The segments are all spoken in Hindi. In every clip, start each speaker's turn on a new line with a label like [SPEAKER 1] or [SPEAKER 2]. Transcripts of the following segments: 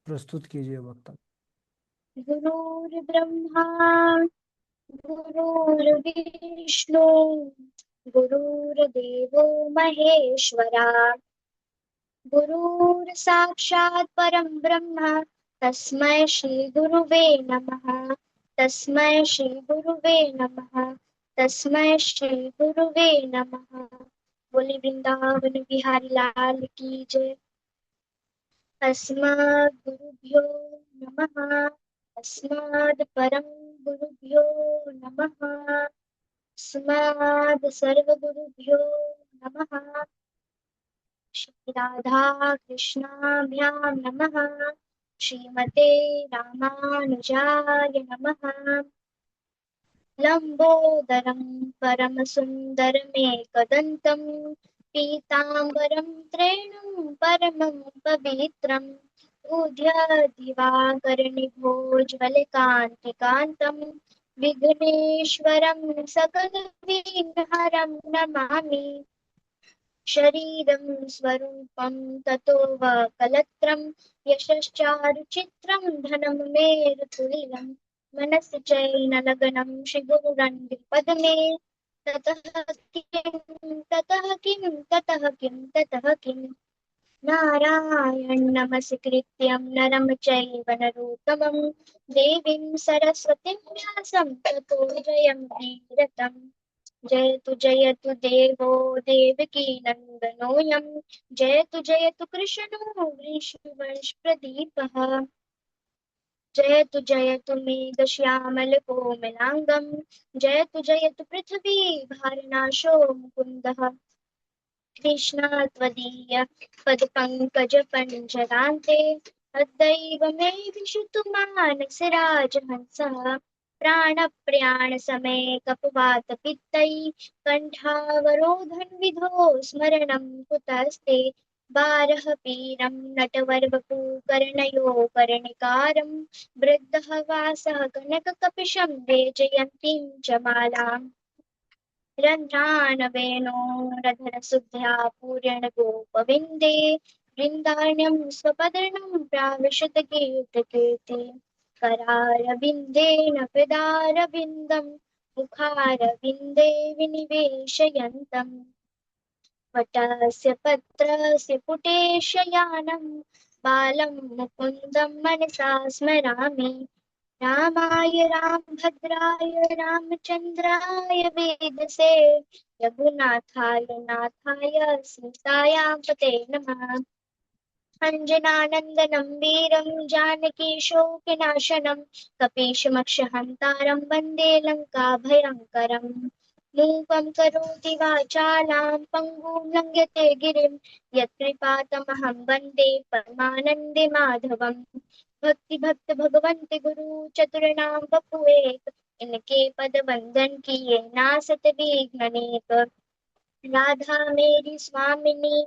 [SPEAKER 1] प्रस्तुत कीजिए वक्ता।
[SPEAKER 2] गुरुर्ब्रह्मा गुरुर्विष्णु गुरुर्देवो महेश्वरा गुरुर् साक्षात् परं ब्रह्म तस्मै श्री गुरुवे नमः। तस्मै श्री गुरुवे नमः। तस्मै श्री गुरुवे नमः। बोले वृंदावन बिहारी लाल की जय। अस्मद् गुरुभ्यो नमः। अस्मद् परं गुरुभ्यो नमः। अस्मद् सर्वगुरुभ्यो नमः। श्री राधा कृष्णाभ्यां नमः। श्रीमते रामानुजाय नमः। लंबोदरं परमसुन्दरमेकदन्तं पीताम्बरं त्रेणुं परमं पवित्रम् ऊर्ध्वदिवाकरनिभोज्वलकान्तिकान्तं विघ्नेश्वरं सकलविघ्नहरं नमामि। शरीरं स्वरूपं ततो कलत्रं यशश्चारुचित्रं धनं मेरुतुल्यं मनसि चैनलग्नं श्रीगुरुरङ्गपद्मे ततः किं नारायण नमस्कृत्यं नरं चैव नरोत्तमं देवीं सरस्वतीं व्यासं ततो जयमुदीरये। जयतु देवो देवकी नन्दनोऽयं जयतु कृष्णो वृषभवंश प्रदीपः। जयतु मेघश्यामल कोमलांगं जयतु पृथ्वी भारनाशो मुकुन्दः। कृष्णा त्वदीय पदपङ्कजपञ्जरान्ते तद्दैव मे विशतु मानसराजहंसः। प्राणप्रयाणसमे कपवातपित्तैः कण्ठावरोधनविधौ स्मरणं कुतस्ते। बारः पीरं नटवरवपुः कर्णिकारं वृद्धः वासः कनककपिशं वेजयन्तीं च मालाम्। रन्ध्रानवेणोरधरसुध्या पूरणगोपविन्दे वृन्दारण्यं स्वपदर्णं प्राविशतकीर्तिकीर्ति करारविन्देन पिदारविन्दं मुखारविन्दे विनिवेशयन्तम् वटस्य पत्रस्य पुटेशयानं बालं मुकुन्दं मनसा स्मरामि। रामाय रामभद्राय रामचन्द्राय वेदसे रघुनाथाय नाथाय सीतायां पते नमः। अञ्जनानन्दनं वीरं जानकीशोकनाशनं कपीशमक्षहन्तारं वन्दे लङ्काभयङ्करम्। मूकं करोति वाचालां पङ्गुं लङ्घयते गिरिं यत्कृपातमहं वन्दे परमानन्दे माधवम्। भक्ति भगवन्त गुरु चतुरनाम बपुएक इनके पद वंदन किए नासत विघ्नेक। राधा मेरी स्वामिनी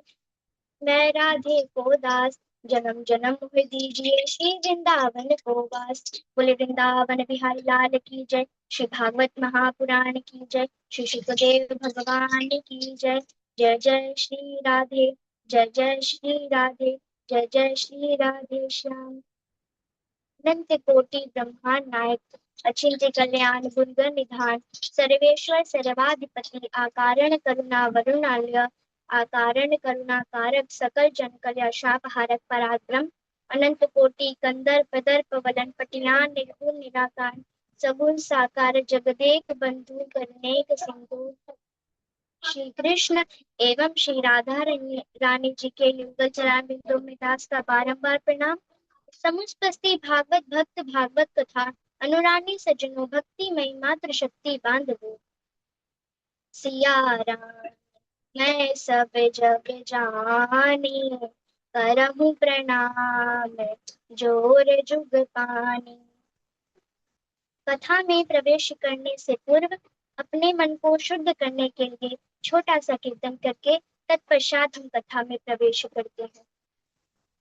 [SPEAKER 2] मैं राधे को दास जन्म जन्म हुए दीजिए श्री वृंदावन को वास। बोले वृंदावन बिहारी लाल की जय। श्री भागवत महापुराण की जय। श्री सुखदेव भगवान की जय। जय जय श्री राधे। जय जय श्री राधे। जय जय श्री राधे श्याम। अनंत कोटि ब्रह्मांड नायक अचिंत्य कल्याण गुणगण निधान सर्वेश्वर सर्वाधिपति आकारण करुणा वरुणालय आकारण करुणा कारक सकल जन कल्याण शापहारक पराक्रम अनंत कोटि कंदर्प दर्प वलन पटियान निर्गुण निराकार सगुण साकार जगदेक बंधु करनेक सिंधु। श्री कृष्ण एवं श्री राधा रानी जी के युगल चरण बिंदु में दास का बारंबार प्रणाम। समुपस्थित भागवत भक्त भागवत कथा अनुरानी सज्जनों भक्ति मई मात्र शक्ति बांधवो। सिया राम मैं सब जग जानी करहूँ प्रणाम जोर जुग पानी। कथा में प्रवेश करने से पूर्व अपने मन को शुद्ध करने के लिए छोटा सा कीर्तन करके तत्पश्चात हम कथा में प्रवेश करते हैं।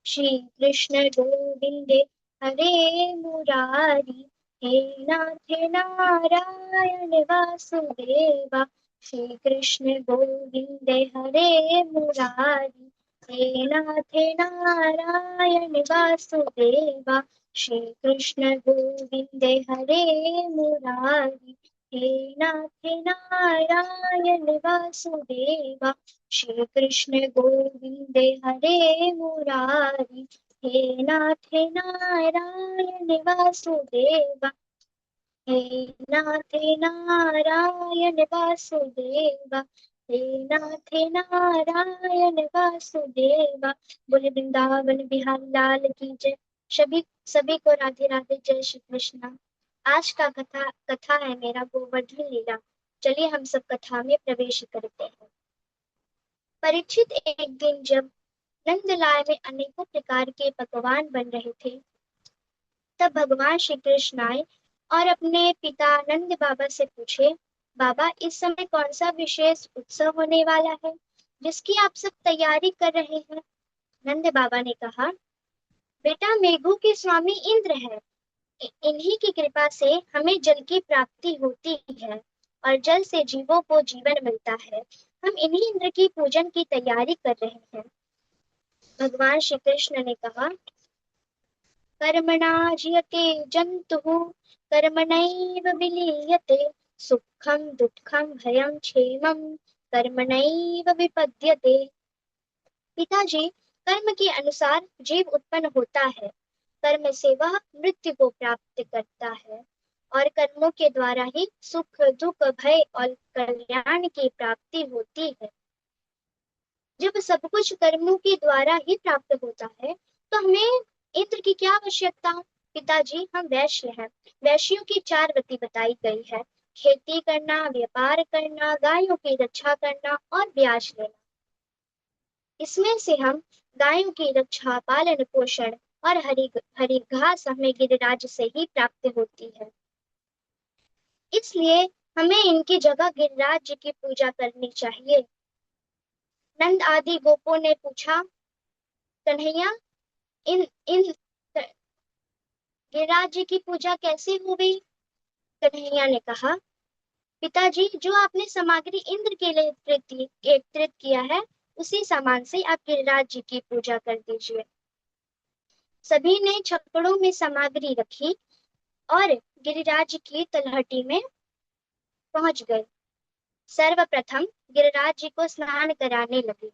[SPEAKER 2] श्री कृष्ण गोविंदे हरे मुरारी हे नाथ नारायण वासुदेवा। श्री कृष्ण गोविंदे हरे मुरारी हे नाथ नारायण वासुदेवा, श्री कृष्ण गोविंद हरे मुरारी। हे नाथ नारायण वासुदेवा, श्री कृष्ण गोविंद हरे मुरारी। हे नाथ नारायण वासुदेवा, हे नाथ नारायण वासुदेवा, हे नाथ नारायण वासुदेवा। बोले वृंदावन बिहारी लाल की जय। सभी सभी को राधे राधे, जय श्री कृष्णा। आज का कथा है मेरा गोवर्धन लीला। चलिए हम सब कथा में प्रवेश करते हैं। परीक्षित, एक दिन जब नंदलाल में अनेकों प्रकार के पकवान बन रहे थे, तब भगवान श्री कृष्ण आए और अपने पिता नंद बाबा से पूछे, बाबा इस समय कौन सा विशेष उत्सव होने वाला है जिसकी आप सब तैयारी कर रहे हैं? नंद बाबा ने कहा, बेटा मेघों के स्वामी इंद्र है। इन्हीं की कृपा से हमें जल की प्राप्ति होती है और जल से जीवों को जीवन मिलता है। हम इन्हीं इंद्र की पूजन की तैयारी कर रहे हैं। भगवान श्री कृष्ण ने कहा, कर्मणा जियते जन्तुः कर्मणैव विलीयते, सुखं दुःखं भयं क्षेमं कर्मणैव विपद्यते। पिताजी, कर्म के अनुसार जीव उत्पन्न होता है। कर्म से वह मृत्यु को प्राप्त करता है और कर्मों के द्वारा ही सुख दुख भय और कल्याण की प्राप्ति होती है। जब सब कुछ कर्मों के द्वारा ही प्राप्त होता है तो हमें इंद्र की क्या आवश्यकता? पिताजी, हम वैश्य हैं। वैश्यों की चार गति बताई गई है: खेती करना, व्यापार करना, गायों की रक्षा करना और ब्याज लेना। इसमें से हम गायों की रक्षा, पालन पोषण और हरी हरी घास हमें गिरिराज से ही प्राप्त होती है। इसलिए हमें इनकी जगह गिरिराज जी की पूजा करनी चाहिए। नंद आदि गोपों ने पूछा, कन्हैया, इन इन गिरिराज जी की पूजा कैसे हो गई? कन्हैया ने कहा, पिताजी, जो आपने सामग्री इंद्र के लिए एकत्रित किया है, उसी सामान से आप गिरिराज जी की पूजा कर दीजिए। सभी ने छकड़ों में सामग्री रखी और गिरिराज की तलहटी में पहुंच गए। सर्वप्रथम गिरिराज जी को स्नान कराने लगे।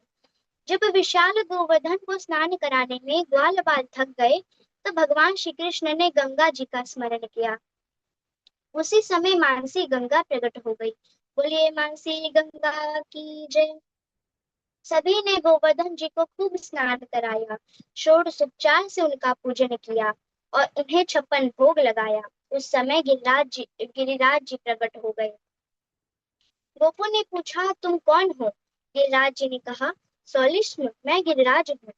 [SPEAKER 2] जब विशाल गोवर्धन को स्नान कराने में ग्वाल बाल थक गए, तो भगवान श्री कृष्ण ने गंगा जी का स्मरण किया। उसी समय मानसी गंगा प्रकट हो गई। बोलिए मानसी गंगा की जय। सभी ने गोवर्धन जी को खूब स्नान कराया, षोडशोपचार से उनका पूजन किया और उन्हें 56 भोग लगाया। उस समय गिरिराज जी प्रकट हो गए। गोपों ने पूछा, तुम कौन हो? गिरिराज जी ने कहा, सौलिष्ण, मैं गिरिराज हूँ।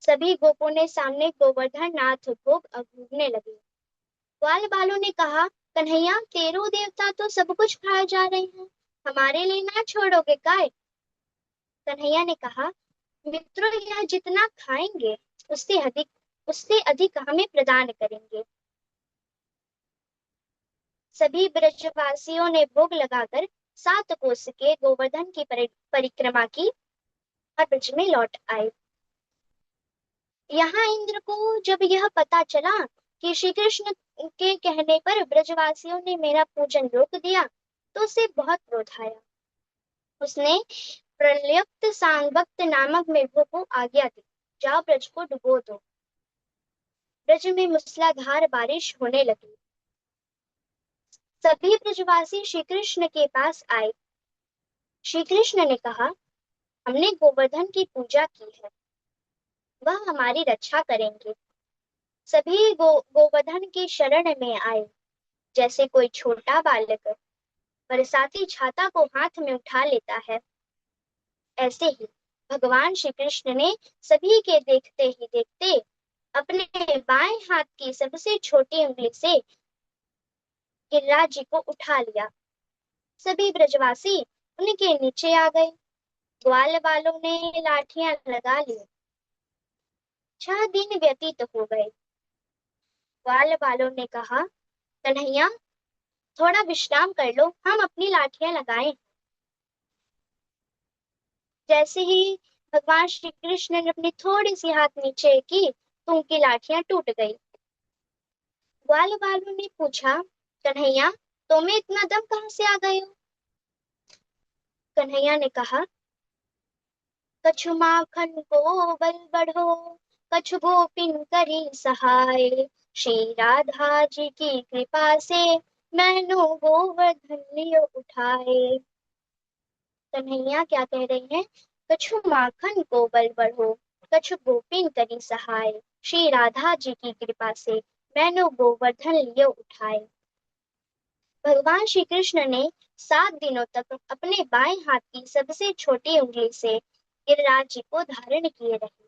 [SPEAKER 2] सभी गोपों ने सामने गोवर्धन नाथ भोग भोगने लगे। ग्वाल बालों ने कहा, कन्हैया, तेरो देवता तो सब कुछ खाए जा रहे हैं, हमारे लिए ना छोड़ोगे काय? कन्हैया ने कहा, मित्रों, यह जितना खाएंगे उससे अधिक हमें प्रदान करेंगे। सभी ब्रजवासियों ने भोग लगाकर 7 कोस के गोवर्धन की परिक्रमा की और ब्रज में लौट आए। यहाँ इंद्र को जब यह पता चला कि श्री कृष्ण के कहने पर ब्रजवासियों ने मेरा पूजन रोक दिया, तो उसे बहुत क्रोध आया। उसने प्रलयप्त सांगभक्त नामक मेढक को आज्ञा दी, जाओ ब्रज को डुबो दो। ब्रज में मूसलाधार बारिश होने लगी। सभी ब्रजवासी श्री कृष्ण के पास आए। श्री कृष्ण ने कहा, हमने गोवर्धन की पूजा की है, वह हमारी रक्षा करेंगे। सभी गोवर्धन की शरण में आए। जैसे कोई छोटा बालक बरसाती छाता को हाथ में उठा लेता है, ऐसे ही भगवान श्री कृष्ण ने सभी के देखते ही देखते अपने बाएं हाथ की सबसे छोटी उंगली से गिरिराज जी को उठा लिया। सभी ब्रजवासी उनके नीचे आ गए। ग्वाल वालों ने लाठियां लगा ली। 6 दिन व्यतीत हो गए। ग्वाल वालों ने कहा, कन्हैया, थोड़ा विश्राम कर लो, हम अपनी लाठियां लगाएं। जैसे ही भगवान श्री कृष्ण ने अपनी थोड़ी सी हाथ नीचे की तो उनकी लाठियां टूट गई। ग्वाल बालू ने पूछा, कन्हैया, तुम्हें इतना दम कहाँ से आ गए हो? कन्हैया ने कहा, कछु माखन को बल बढ़ो, कछु गोपिन करी सहाय, श्री राधा जी की कृपा से मैंने गोवर्धन लियो उठाए। कन्हैया क्या कह रहे हैं? कछु माखन को बल बढ़ो, कछु गोपिन करी सहाय, श्री राधा जी की कृपा से मैंने गोवर्धन लियो उठाए। भगवान श्री कृष्ण ने 7 दिनों तक अपने बाएं हाथ की सबसे छोटी उंगली से गिरिराज जी को धारण किए रहे।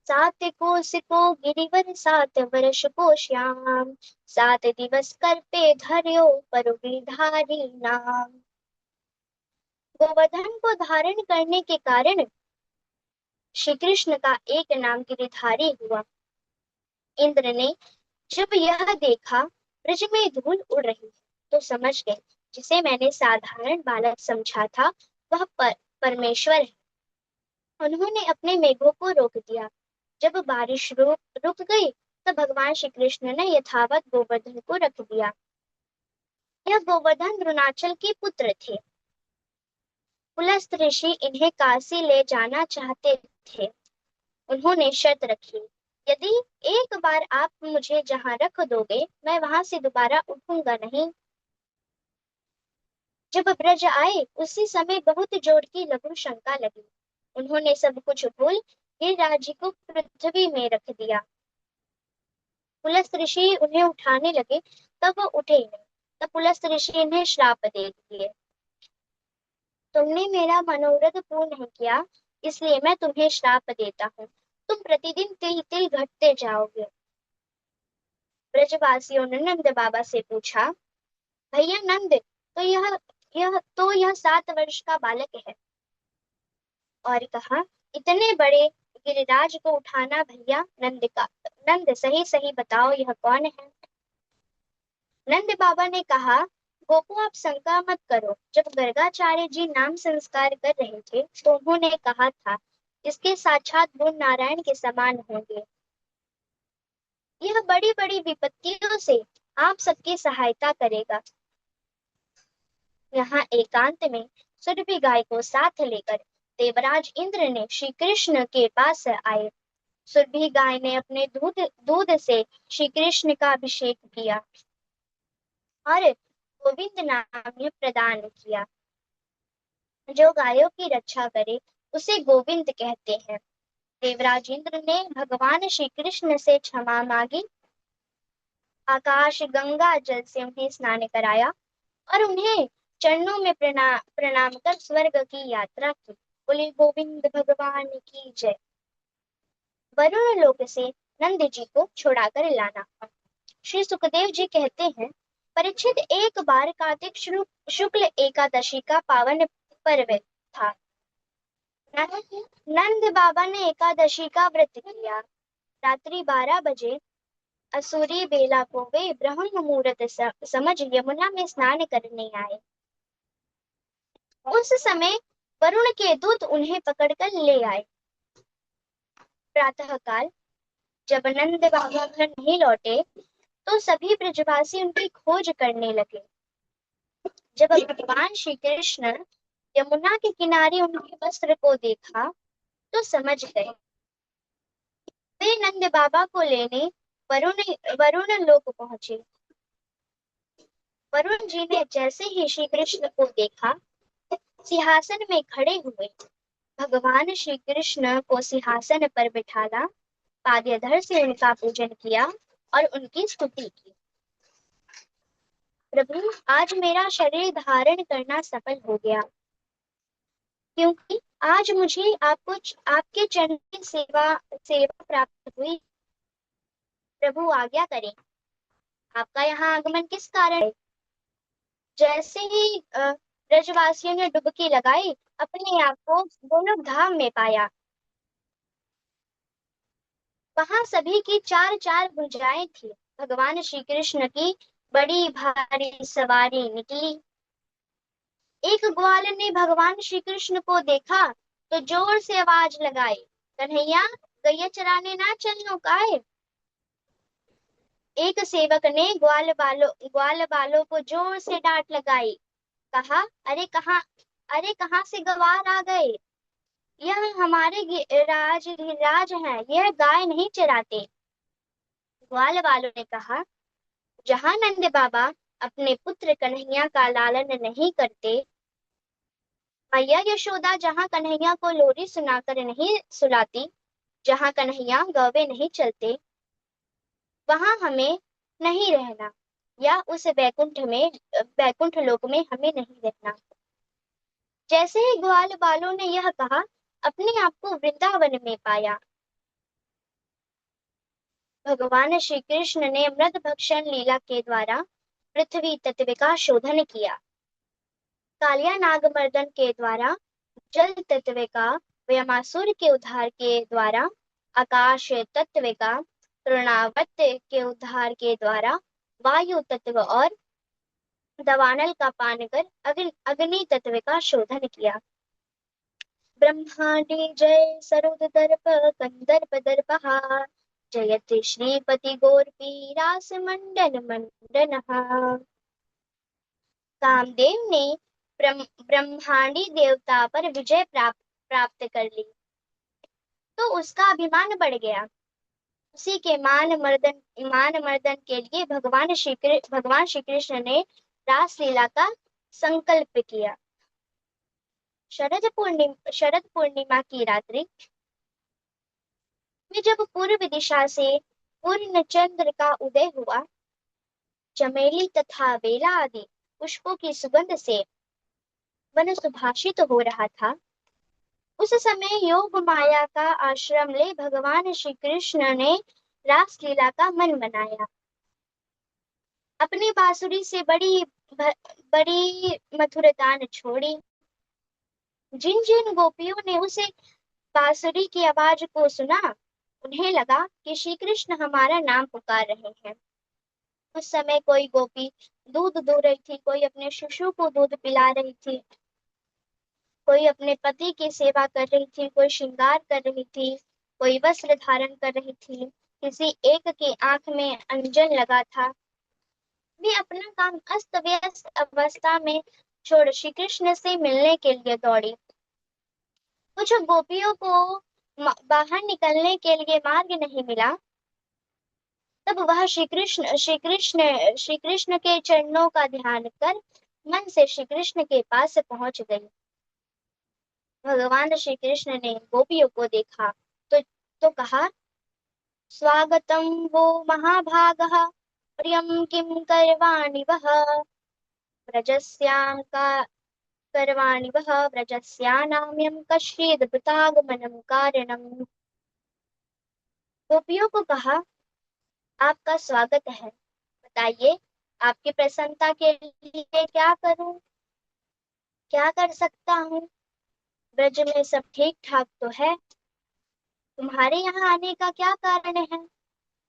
[SPEAKER 2] 7 कोस को गिरिवर 7 वर्ष को श्याम, 7 दिवस कर पे धर्यो पर गिरधारी नाम। गोवर्धन को धारण करने के कारण श्री कृष्ण का एक नाम गिरिधारी हुआ। इंद्र ने जब यह देखा ब्रज में धूल उड़ रही है तो समझ गए जिसे मैंने साधारण बालक समझा था वह परमेश्वर है। उन्होंने अपने मेघों को रोक दिया। जब बारिश रुक गई तब भगवान श्री कृष्ण ने यथावत गोवर्धन को रख दिया। यह गोवर्धन द्रोणाचल के पुत्र थे। पुलस्त ऋषि इन्हें काशी ले जाना चाहते थे। उन्होंने शर्त रखी, यदि एक बार आप मुझे जहां रख दोगे मैं वहां से दोबारा उठूंगा नहीं। जब ब्रज आए उसी समय बहुत जोर की लघु शंका लगी। उन्होंने सब कुछ भूल गिरिराज जी को पृथ्वी में रख दिया। पुलस्त ऋषि उन्हें उठाने लगे तब वो उठे ही नहीं। तब पुलस्त ऋषि इन्हें श्राप दे दिए, तुमने मेरा मनोरथ पूर्ण नहीं किया, इसलिए मैं तुम्हें श्राप देता हूँ। तुम प्रतिदिन तिल तिल घटते जाओगे। ब्रजवासियों ने नंद बाबा से पूछा, भैया नंद, तो यह 7 वर्ष का बालक है। और कहा, इतने बड़े गिरिराज को उठाना भैया नंद सही सही बताओ यह कौन है? नंद बाबा ने कहा, गोपू आप शंका मत करो। जब गर्गाचार्य जी नाम संस्कार कर रहे थे तो उन्होंने कहा था इसके साक्षात गुण नारायण के समान होंगे। यह बड़ी बड़ी विपत्तियों से आप सबकी सहायता करेगा। यहाँ एकांत में सुरभि गाय को साथ लेकर देवराज इंद्र ने श्री कृष्ण के पास आए। सुरभि गाय ने अपने दूध दूध से श्री कृष्ण का अभिषेक किया और गोविंद नाम प्रदान किया। जो गायों की रक्षा करे उसे गोविंद कहते हैं। देवराज इंद्र ने भगवान श्री कृष्ण से क्षमा मांगी। आकाश गंगा जल से उन्हें स्नान कराया और उन्हें चरणों में प्रणाम कर स्वर्ग की यात्रा की। बोले गोविंद भगवान की जय। वरुण लोक से नंद जी को छुड़ाकर लाना। श्री सुखदेव जी कहते हैं, परीक्षित एक बार कार्तिक शुक्ल एकादशी का पावन पर्व था। नंद बाबा ने एकादशी का व्रत किया। रात्रि 12 बजे असुरी बेला को वे ब्रह्म मुहूर्त समझ यमुना में स्नान करने आए। उस समय वरुण के दूत उन्हें पकड़कर ले आए। प्रातःकाल जब नंद बाबा घर नहीं लौटे तो सभी ब्रजवासी उनकी खोज करने लगे। जब भगवान श्री कृष्ण यमुना के किनारे उनके वस्त्र को देखा तो समझ गए। वे नंद बाबा को लेने वरुण वरुण लोक पहुंचे। वरुण जी ने जैसे ही श्री कृष्ण को देखा सिंहासन में खड़े हुए भगवान श्री कृष्ण को सिंहासन पर बिठाला, पाद्यधर से उनका पूजन किया और उनकी स्तुति की। प्रभु, आज मेरा शरीर धारण करना सफल हो गया, क्योंकि आज मुझे आपके चरण की सेवा प्राप्त हुई। प्रभु आज्ञा करें, आपका यहाँ आगमन किस कारण है? जैसे ही ब्रजवासियों ने डुबकी लगाई अपने आप को गोलोक धाम में पाया। वहां सभी की चार चार भुजाएं थी। भगवान श्री कृष्ण की बड़ी भारी सवारी निकली। एक ग्वाल ने भगवान श्री कृष्ण को देखा तो जोर से आवाज लगाई, कन्हैया गैया चराने ना चलनो काय। एक सेवक ने ग्वाल बालों को जोर से डांट लगाई, कहा, अरे कहाँ से गवार आ गए। यह हमारे राज हैं, यह गाय नहीं चराते। ग्वाल वालों ने कहा, जहाँ नंद बाबा अपने पुत्र कन्हैया का लालन नहीं करते, मैया यशोदा जहाँ कन्हैया को लोरी सुनाकर नहीं सुलाती, जहाँ कन्हैया गौवे नहीं चलते, वहां हमें नहीं रहना, या उस बैकुंठ लोक में हमें नहीं रहना। जैसे ही ग्वाल बालों ने यह कहा, अपने आप को वृंदावन में पाया। भगवान श्री कृष्ण ने अमृत भक्षण लीला के द्वारा पृथ्वी तत्व का शोधन किया। कालिया नागमर्दन के द्वारा जल तत्व का, व्योमासुर के उद्धार के द्वारा आकाश तत्व का, तृणावत के उद्धार के द्वारा वायु तत्व और दवानल का पान कर अग्नि तत्व का शोधन किया। ब्रह्मांडे जय सरोद कंदर्प दर्पहा, जयति श्रीपति गोरपी रास मंडन मंडनहा। कामदेव ने ब्रह्मांडी देवता पर विजय प्राप्त कर ली, तो उसका अभिमान बढ़ गया। उसी के मान मर्दन के लिए भगवान श्री कृष्ण ने रासलीला का संकल्प किया। शरद पूर्णिमा की रात्रि में जब पूर्व दिशा से पूर्ण चंद्र का उदय हुआ, चमेली तथा बेला आदि पुष्पों की सुगंध से वन सुभाषित हो रहा था, उस समय योग माया का आश्रम ले भगवान श्री कृष्ण ने रासलीला का मन बनाया। अपनी बांसुरी से बड़ी मधुर तान छोड़ी। जिन जिन गोपियों ने उसे बांसुरी की आवाज को सुना, उन्हें लगा कि श्री कृष्ण हमारा नाम पुकार रहे हैं। उस समय कोई गोपी दूध दो रही थी, कोई अपने शिशु को दूध पिला रही थी, कोई अपने पति की सेवा कर रही थी, कोई श्रृंगार कर रही थी, कोई वस्त्र धारण कर रही थी, किसी एक की आंख में अंजन लगा था। वे अपना काम अस्त व्यस्त अवस्था में छोड़ श्री कृष्ण से मिलने के लिए दौड़ी। कुछ गोपियों को बाहर निकलने के लिए मार्ग नहीं मिला, तब वह श्री कृष्ण के चरणों का ध्यान कर मन से श्री कृष्ण के पास पहुंच गई। भगवान श्री कृष्ण ने गोपियों को देखा तो कहा, स्वागतम वो महाभागः, प्रियं किं करवाणि वः, व्रजस्यां का करवाणि वः, व्रजस्यानाम्यं कश्चिदभृतागमनं कारणम्। गोपियों को कहा, आपका स्वागत है, बताइए आपकी प्रसन्नता के लिए क्या करूं, क्या कर सकता हूँ। ब्रज में सब ठीक ठाक तो है, तुम्हारे यहाँ आने का क्या कारण है।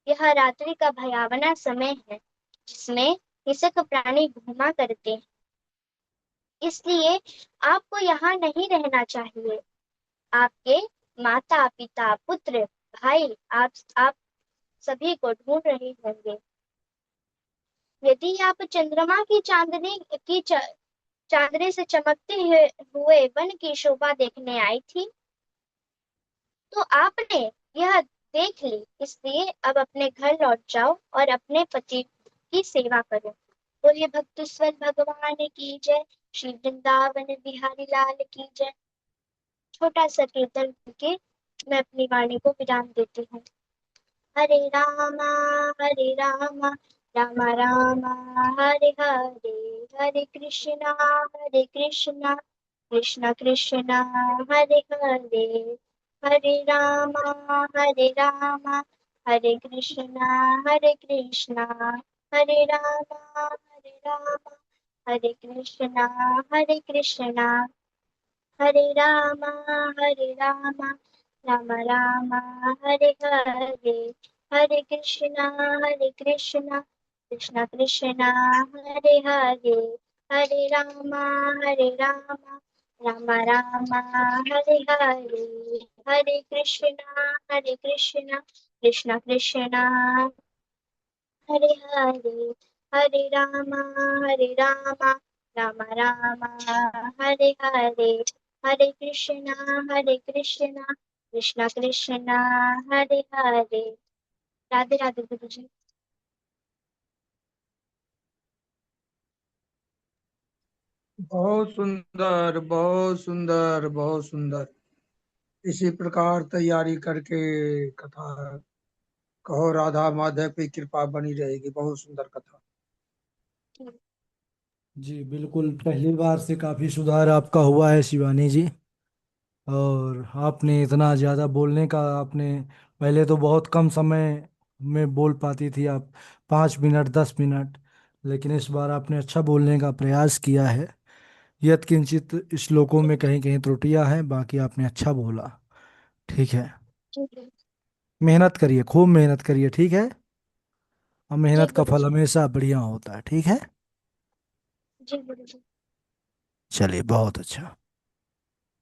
[SPEAKER 2] यह रात्रि का भयावना समय है, जिसमें हिंसक प्राणी घूमा करते हैं, इसलिए आपको यहाँ नहीं रहना चाहिए। आपके माता पिता पुत्र भाई आप सभी को ढूंढ रहे होंगे। यदि आप चंद्रमा की चांदनी से चमकते हुए वन की शोभा देखने आई थी, तो आपने यह देख ली, इसलिए अब अपने घर लौट जाओ और अपने पति की सेवा करो। बोलिए भक्तेश्वर भगवान की जय, श्री वृंदावन बिहारी लाल की जय। छोटा सा कीर्तन करके मैं अपनी वाणी को विराम देती हूँ। हरे रामा राम राम हरे हरे, हरे कृष्णा कृष्ण कृष्ण हरे हरे, हरे रामा हरे कृष्णा हरे रामा हरे कृष्णा हरे रामा राम राम हरे हरे, हरे कृष्णा कृष्ण कृष्ण हरे हरे, हरे रामा राम राम हरे हरे, हरे कृष्णा कृष्ण कृष्ण हरे हरे, हरे राम राम राम हरे हरे, हरे कृष्णा कृष्ण कृष्ण हरे हरे। राधे राधे गुरु जी।
[SPEAKER 1] बहुत सुंदर, बहुत सुंदर, बहुत सुंदर। इसी प्रकार तैयारी करके कथा कहो, राधा माधव की कृपा बनी रहेगी। बहुत सुंदर कथा।
[SPEAKER 3] जी बिल्कुल, पहली बार से काफी सुधार आपका हुआ है शिवानी जी। और आपने इतना ज़्यादा बोलने का आपने, पहले तो बहुत कम समय में बोल पाती थी आप, 5 मिनट 10 मिनट, लेकिन इस बार आपने अच्छा बोलने का प्रयास किया है। यत्किंचित श्लोकों में कहीं कहीं त्रुटियां हैं, बाकी आपने अच्छा बोला। ठीक है,
[SPEAKER 2] जी जी
[SPEAKER 3] मेहनत करिए, खूब मेहनत करिए, ठीक है। और
[SPEAKER 2] जी
[SPEAKER 3] मेहनत का
[SPEAKER 2] गुरु
[SPEAKER 3] फल
[SPEAKER 2] जी।
[SPEAKER 3] हमेशा बढ़िया होता है, ठीक है।
[SPEAKER 2] जी गुरु जी।
[SPEAKER 3] चलिए, बहुत अच्छा।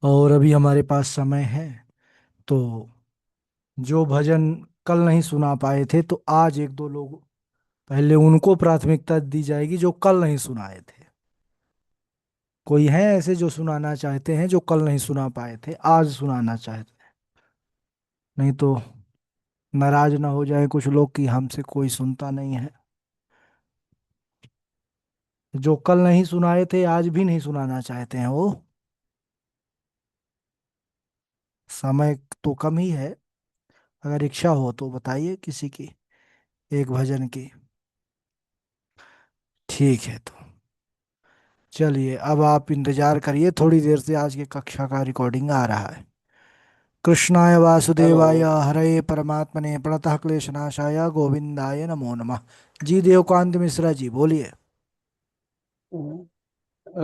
[SPEAKER 3] और अभी हमारे पास समय है, तो जो भजन कल नहीं सुना पाए थे, तो आज एक दो लोग, पहले उनको प्राथमिकता दी जाएगी जो कल नहीं सुनाए थे। कोई है ऐसे जो सुनाना चाहते हैं, जो कल नहीं सुना पाए थे, आज सुनाना चाहते हैं? नहीं तो नाराज ना हो जाए कुछ लोग कि हमसे कोई सुनता नहीं है। जो कल नहीं सुनाए थे, आज भी नहीं सुनाना चाहते हैं वो। समय तो कम ही है, अगर इच्छा हो तो बताइए किसी की, एक भजन की। ठीक है, तो चलिए, अब आप इंतजार करिए, थोड़ी देर से आज की कक्षा का रिकॉर्डिंग आ रहा है। कृष्णाय
[SPEAKER 4] हेलो।
[SPEAKER 3] वासुदेवाय हरये परमात्मने प्रणतः क्लेशनाशाय गोविंदाय नमो नमः। जी देवकांत मिश्रा जी, बोलिए।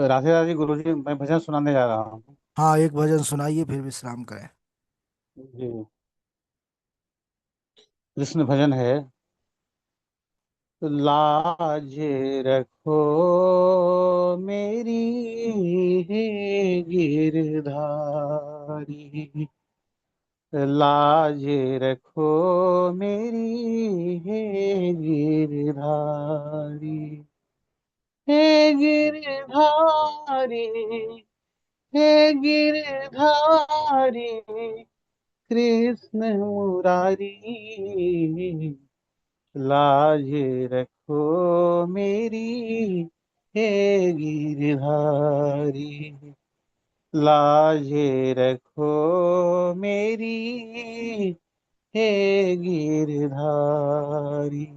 [SPEAKER 4] राधे राधे गुरु जी, मैं भजन सुनाने जा रहा हूँ।
[SPEAKER 3] हाँ, एक भजन सुनाइए, फिर विश्राम करें।
[SPEAKER 4] जी, कृष्ण भजन है। लाज रखो मेरी हे गिरधारी, लाज रखो मेरी हे गिरधारी, हे गिरधारी, हे गिरधारी, कृष्ण मुरारी, लाज रखो मेरी हे गिरधारी, लाज रखो मेरी हे गिरधारी।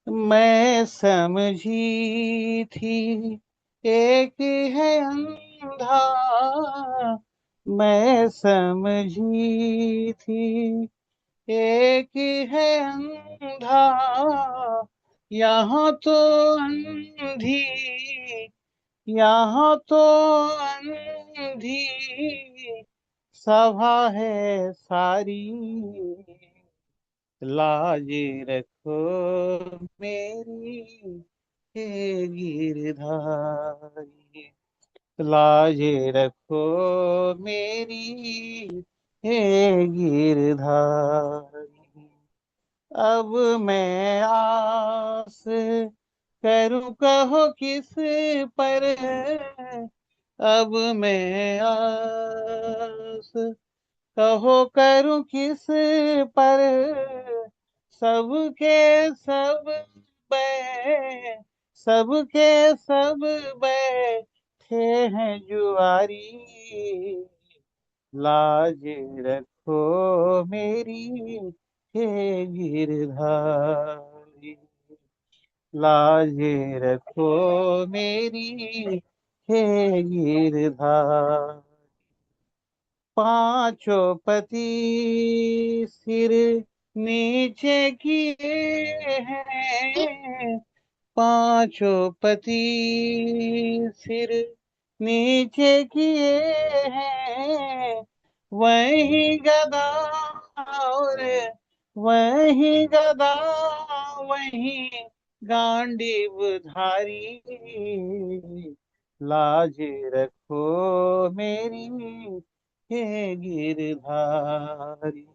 [SPEAKER 4] मैं समझी थी एक है अंधा, मैं समझी थी एक है अंधा, यहाँ तो अंधी, यहाँ तो अंधी सभा है सारी, लाज रखो मेरी हे गिरधारी, लाज रखो मेरी हे गिरधारी। अब मैं आस करूं कहो किस पर, अब मैं आस कहो करूं किस पर, सबके सब बै सबके सब बैठे हैं जुआरी, लाज रखो मेरी हे गिरधारी, लाज रखो मेरी हे गिरधारी। पांचों पति सिर नीचे किए हैं, पांचों पति सिर नीचे किए हैं, वही गदा और वही गदा, वही गांडीव धारी, लाज रखो मेरी हे गिरधारी,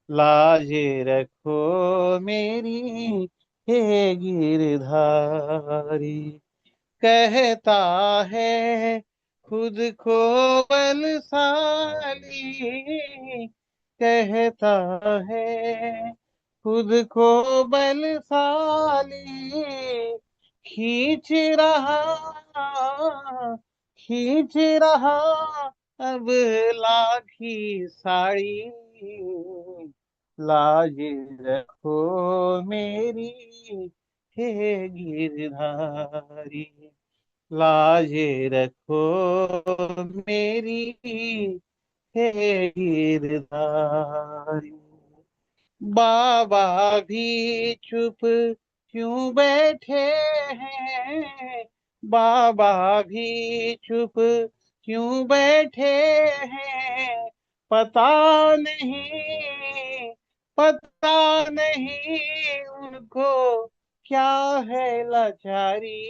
[SPEAKER 4] लाज रखो मेरी हे गिरधारी। कहता है खुद को बलशाली, कहता है खुद को बलशाली, खींच रहा खींच रहा अब लाठी साड़ी। लाज रखो मेरी हे गिरधारी, लाज रखो मेरी हे गिरधारी। बाबा भी चुप क्यों बैठे हैं, बाबा भी चुप क्यों बैठे हैं, पता नहीं पता नहीं उनको क्या है लाचारी।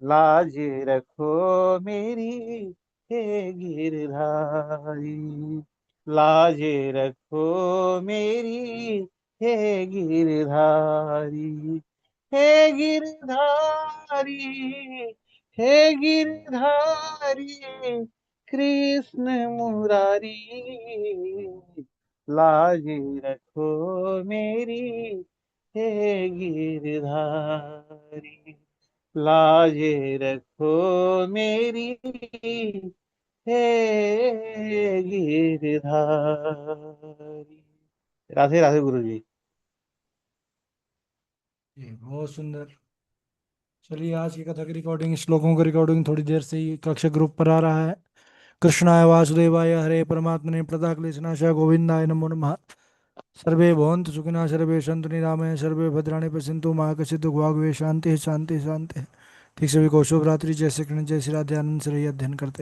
[SPEAKER 4] लाज रखो मेरी हे गिरधारी, लाज रखो मेरी हे गिरधारी, हे गिरधारी, हे गिरधारी, कृष्ण मुरारी। लाज रखो मेरी हे गिरधारी, लाज रखो मेरी हे गिरधारी। राधे राधे गुरु जी।
[SPEAKER 3] जी बहुत सुंदर। चलिए आज की कथा की रिकॉर्डिंग, श्लोकों की रिकॉर्डिंग थोड़ी देर से ही कक्षा ग्रुप पर आ रहा है। कृष्णाय वासुदेवाय हरे परमात्मने प्रणतक्लेशनाशाय गोविंदाय नमो नमः। सर्वे भवन्तु सुखिनः, सर्वे सन्तु निरामया, सर्वे भद्राणि पश्यन्तु मा कश्चित् दुःखभाग् भवेत्। शान्तिः शान्तिः शान्तिः। ठीक सभी को शुभ रात्रि। जय श्री कृष्ण, जय श्री राधे। आनंद से रहिए, अध्ययन करते रहिए।